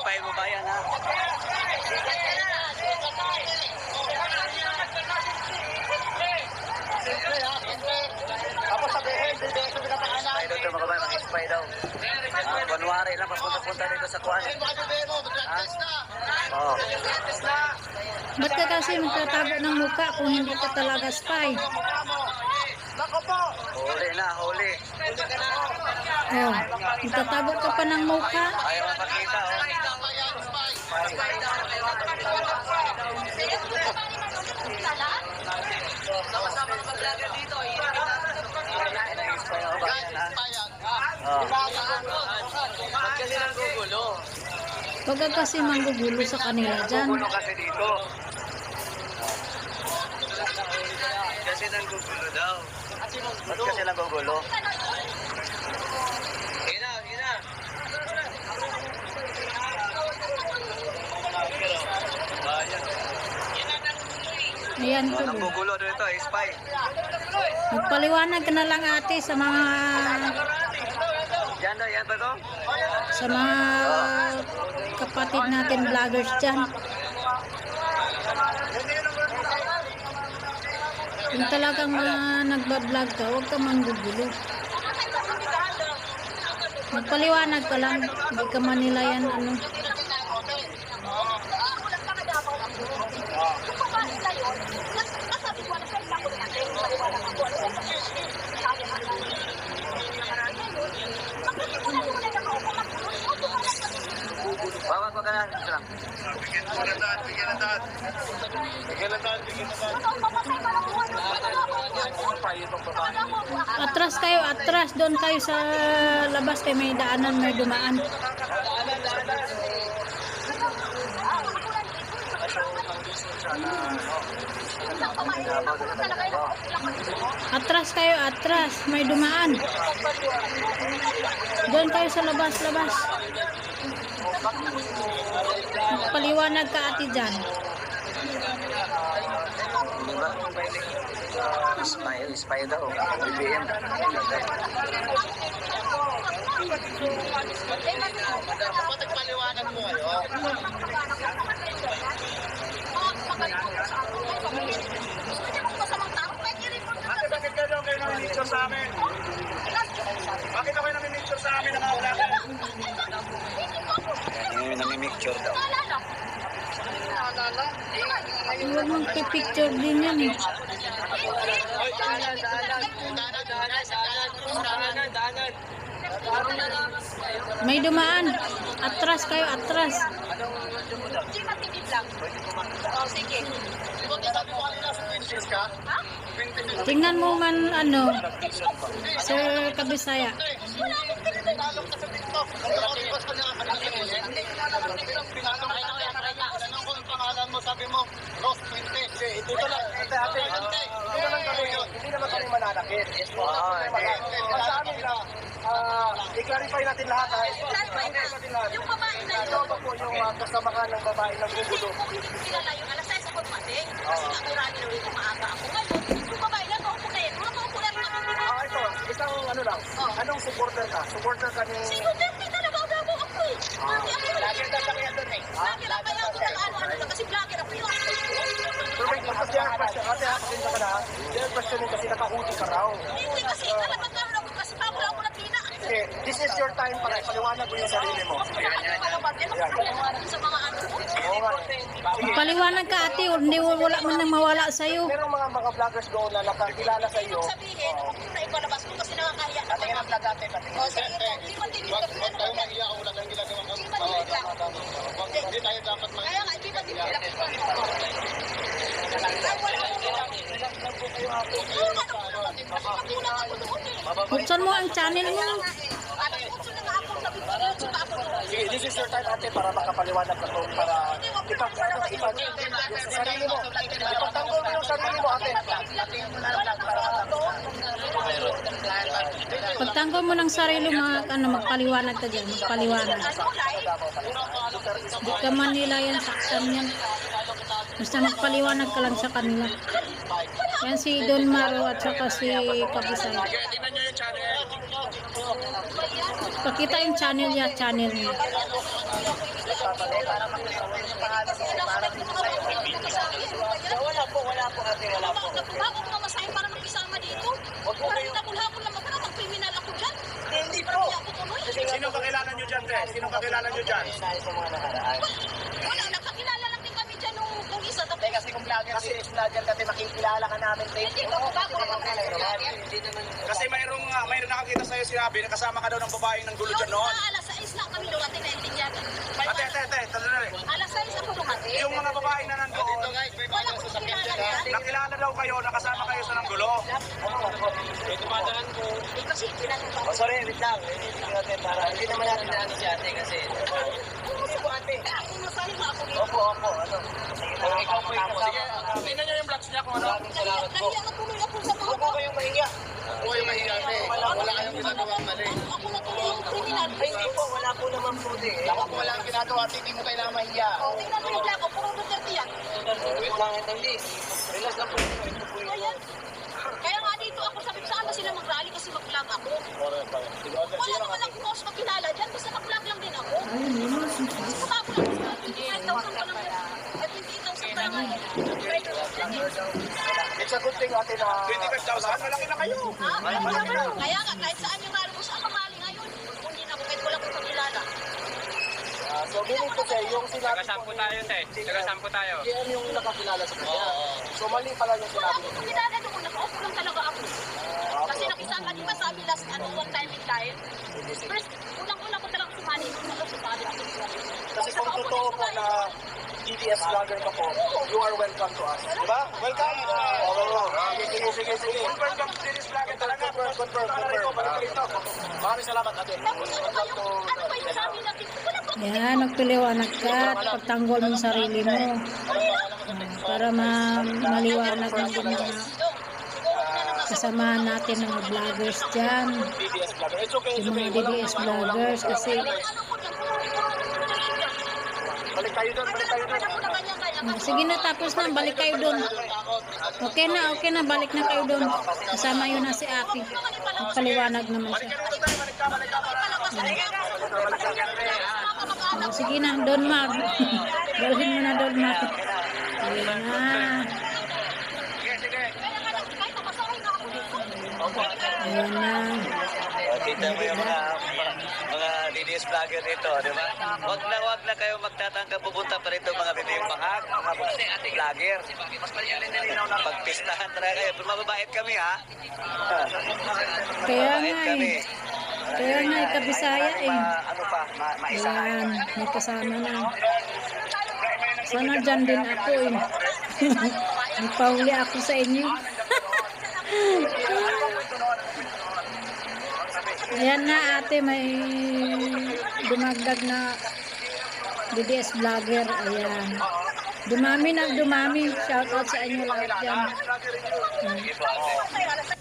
spy mo ba yan, ha? Tapos sabihin, hindi ko pinapakanan. Spy daw ito, mga kabayan, mga spy daw. Kunwari lang, papunta-punta dito sa kuhan. Oo. Ba't ka kasi magtatago ng mukha kung hindi ka talaga spy? Huli na, huli. Oh, magtatago ka pa ng mukha? Ayaw mapakita, oh. Sama-sama ng vlogger dito, spy, mga kabayan, ha? Oo. Ba't kasi nanggugulo? Huwag ka kasi manggugulo sa kanila dyan. Nanggugulo kasi dito. Kasi nanggugulo daw. Ba't kasi nanggugulo? Ina. Ayan tuloy. Nanggugulo dito, spy. Magpaliwanag ka na lang ate sa mga Yan ba to? kapatid natin vloggers dyan. Kung talagang mga nagbablog ka, huwag ka manggugulo. Magpaliwanag ka lang, hindi ka manila yan ano. Bawag ko ka na. Ito lang. Atras kayo, atras. Doon kayo sa labas kayo, may daanan, may dumaan. Atras kayo, atras. May dumaan. Doon kayo sa labas-labas. Paliwanag ka ate dyan. Spy daw. BBM. Paliwanag mo ngayon. Bakit kayo nami-picture sa amin? Bakit ako nami-picture sa amin ng mga vlogger? Nami-picture daw. Huwag mong picture din yan eh. May dumaan. Atras kayo, atras. Tingnan mo man ano, Sir Kabisaya. Sabi mo, Rose 20. Ito lang, ate. Hindi naman kami mananakit. Yes po. Sa amin lang, i-clarify natin lahat. Yung babae na Ano ba po yung kasamahan ng babae ng gugulo? kilala yung alas 6 ako dumating. Kasi nakurami na ulit maaga ako. Ngayon, yung babae na paupulit. Mga paupulit na ako. Ito, isang ano lang. Anong supporter ka? Supporter ka ni... Si Duterte talaga ako ako eh. Lagi na kaya doon eh. Lagi lang kaya ako ng ano kasi vlogger ako yun. Pero may question ka na. Yung question kasi nakahuli ka raw. Hindi kasi talagang karoon ako kasi pabula ako na tina. Okay, this is your time para ipaliwanag mo yung sarili mo. Sa mga ano. Oo nga. Sige. Paliwanag ka ate, hindi wala man nang mawala sa'yo. Merong mga vloggers doon na nakakilala sa iyo. Sabihin, huwag mo na ipalabas ko kasi nakakahiya. Patingin ang vlog natin. O sige po, di mo tingin kasi ano Tayo mahiya kung wala kang ginagawa. Hindi tayo dapat mag... kaya nga, di ba tingin lang ito? Buksan mo ang channel mo. Sige, this is your time ate para makapaliwanag ka to. Para sa sarili mo. Ipagtanggol mo yung sarili mo ate. Pagtanggol mo ng sarili mo, magpaliwanag ka dyan. Magpaliwanag. Di ka man nila yan, saktan yan. Basta magpaliwanag ka lang sa kanila. Yan si Don Maro at saka si Kabisay. Tingnan nyo yung channel. Pakita yung channel niya, channel niya. dyan. Sa mga nakaraan. Wala, nagkakilala lang din kami dyan nung isa. Tapos, Kasi kung vlogger, serious vlogger kasi makikilala ka namin. hindi ko bago na Hindi naman. Kasi mayroong nakakita sa'yo sinabi na kasama ka daw ng babaeng ng gulo dyan noon. Alas 6 lang kami dumating na hindi yan. Ate, tala. Alas 6 ako dumating. Yung mga babaeng na nandoon, Wala ko kilala yan. nakilala daw kayo, nakasama kayo sa ng gulo. Eh, kasi pinanong Oh, sorry, wait lang. Hindi natin para hindi naman natin naano si ate kasi. Hindi po ate. Ako masali mo ako dito. Opo. Ano? Sige, ikaw po yung Sige, tingnan nyo yung vlogs niya kung ano. Maraming salamat po. Kaya natuloy ako sa Huwag po mga. kayong mahiya. Huwag kayong mahiya, ate. Wala kayong ginagawang mali. Ako natuloy yung kriminal. Ay, hindi po. Wala po naman po din. Ako po wala kang ginagawa, ate. Hindi mo kailangan mahiya. Oh, tingnan mo yung vlog ko. Puro Duterte yan. Wait lang, ito hindi. Relax lang po. Ito po So, yan. Kaya nga dito ako sabi saan ba sila mag-rally kasi mag-vlog ako. Wala naman ako post makilala dyan. Basta mag-vlog lang din ako. Kumako lang sa 25,000 pa lang yan. At 28,000 pa lang yan. It's a good thing, ate, na 25,000. Malaki na kayo. Ha? Kaya nga, kahit saan yung rally ko, saan pang rally ngayon? Kung hindi na ako, kahit wala akong kakilala. So, meaning to say, yung sinabi Taga-sampo tayo, te. Taga-sampo tayo. yan yung nakakilala sa kanya. So, mali pala yung Wala sinabi akong niya. kakilala doon. Nakaupo lang talaga ako. Kasi nakisama, di ba sabi last, one time in time? First, unang-una ko talaga sumali. Sumali ako. Kasi kung totoo po na DDS vlogger ka po, you are welcome to us. Diba? Welcome! Sige. Welcome to DDS vlogger talaga. Confirm. Maraming salamat, ate. Tapos ano ba yung sabi natin? Wala pa. Yan, magpaliwanag ka at pagtanggol mong sarili mo. Para maliwanag ng mga kasamahan natin ng mga vloggers dyan. DDS vlogger. It's okay. Yung mga DDS vloggers kasi Balik tayo doon. sige na, tapos na, balik kayo doon. Okay na, balik na kayo doon. Kasama yun na si Aki. Magpaliwanag naman siya. Sige na, Don Mag. Dalhin mo na, Don Mag. Ayan na. Ayan na. Kita mo yung mga DDS vlogger dito, di ba? Huwag na kayo magtatangka pupunta pa rito mga bibiyong mahag, mga vlogger. Pagpistahan talaga kayo. Mababait kami, ha? Kaya Mababait nga kami. eh. Kaya nga eh, kabisaya eh. Ano pa, maisahan. Ayan, may kasama na. Sana dyan din ako eh. Nagpahuli ako sa inyo. Ayan na ate, may dumagdag na DDS vlogger. Ayan. Dumami. Shout out sa inyo lahat dyan. Sige po, ate.